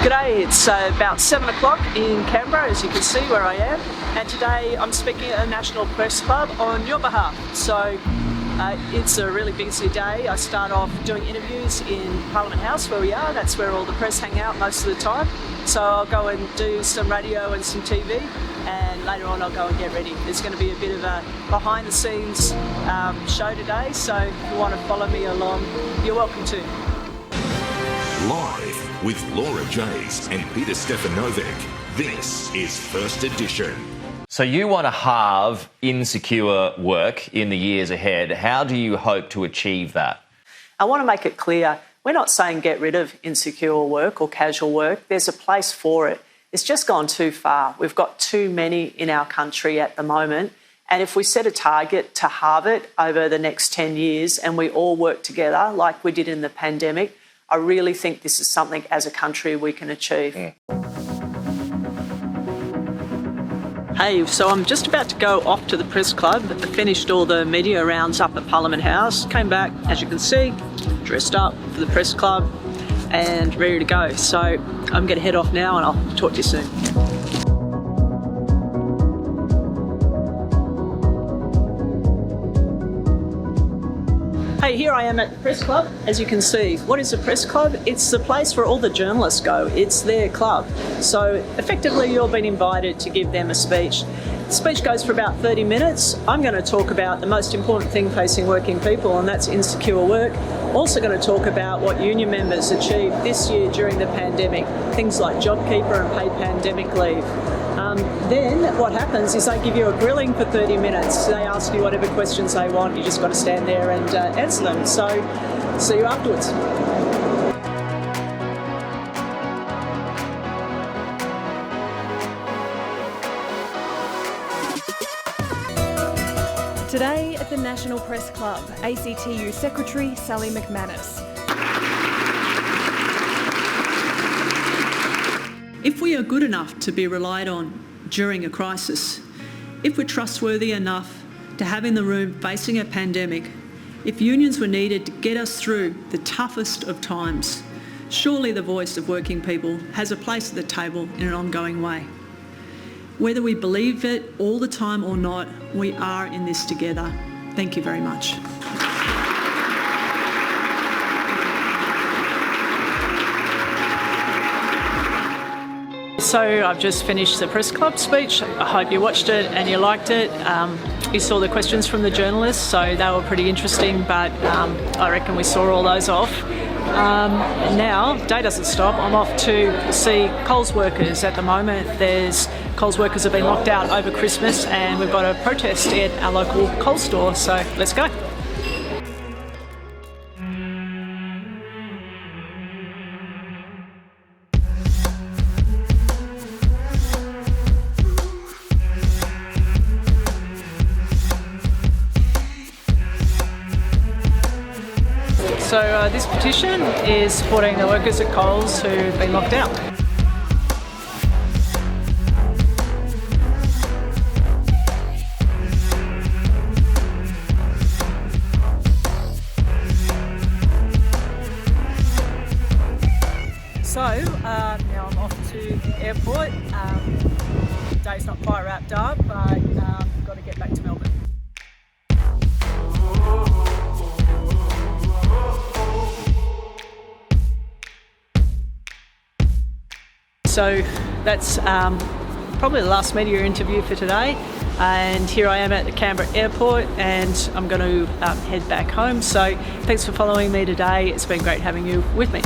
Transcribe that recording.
G'day, it's about 7 o'clock in Canberra, as you can see where I am, and today I'm speaking at a National Press Club on your behalf. So it's a really busy day. I start off doing interviews in Parliament House where we are. That's where all the press hang out most of the time. So I'll go and do some radio and some TV, and later on I'll go and get ready. There's going to be a bit of a behind the scenes show today, so if you want to follow me along, you're welcome to. Live with Laura Jays and Peter Stefanovic, this is First Edition. So you want to halve insecure work in the years ahead. How do you hope to achieve that? I want to make it clear, we're not saying get rid of insecure work or casual work. There's a place for it. It's just gone too far. We've got too many in our country at the moment. And if we set a target to halve it over the next 10 years and we all work together like we did in the pandemic, I really think this is something as a country we can achieve. Hey, so I'm just about to go off to the press club. I finished all the media rounds up at Parliament House, came back, as you can see, dressed up for the press club and ready to go. So I'm going to head off now and I'll talk to you soon. Hey, here I am at the press club. As you can see, what is a press club? It's the place where all the journalists go. It's their club. So effectively, you've been invited to give them a speech. The speech goes for about 30 minutes. I'm going to talk about the most important thing facing working people, and that's insecure work. Also going to talk about what union members achieved this year during the pandemic, things like JobKeeper and paid pandemic leave. Then what happens is they give you a grilling for 30 minutes. They ask you whatever questions they want. You just got to stand there and answer them. So see you afterwards. Today at the National Press Club, ACTU Secretary Sally McManus. If we are good enough to be relied on during a crisis, if we're trustworthy enough to have in the room facing a pandemic, if unions were needed to get us through the toughest of times, surely the voice of working people has a place at the table in an ongoing way. Whether we believe it all the time or not, we are in this together. Thank you very much. So I've just finished the press club speech. I hope you watched it and you liked it. You saw the questions from the journalists, so they were pretty interesting, but I reckon we saw all those off. Now, day doesn't stop. I'm off to see Coles workers at the moment. Coles workers have been locked out over Christmas and we've got a protest at our local Coles store, so let's go. So this petition is supporting the workers at Coles who've been locked out. So now I'm off to the airport. The day's not quite wrapped up, but I've got to get back to Melbourne. So that's probably the last media interview for today, and here I am at the Canberra airport and I'm going to head back home. So thanks for following me today. It's been great having you with me.